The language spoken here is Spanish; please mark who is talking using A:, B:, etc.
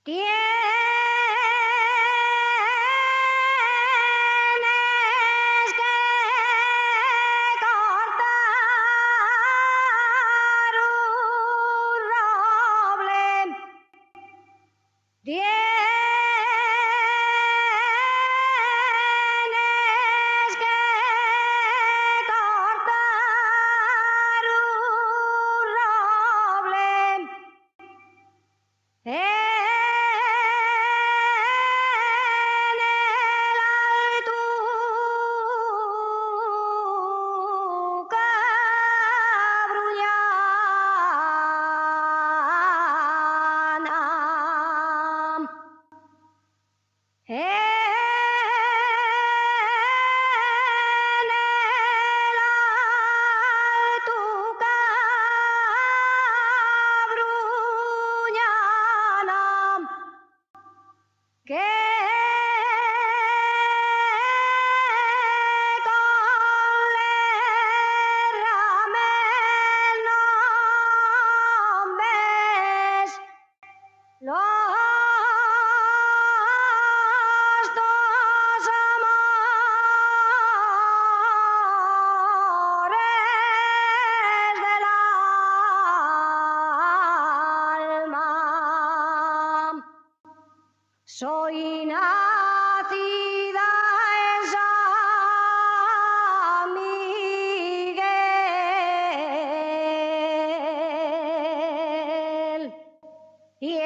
A: Tienes que cortar un roble. Tienes que cortar un roble. En el Altuca Bruñana. En el Altuca Bruñana. Que con l'erramel non ves los dos amores del alma. Soy nacida en San Miguel y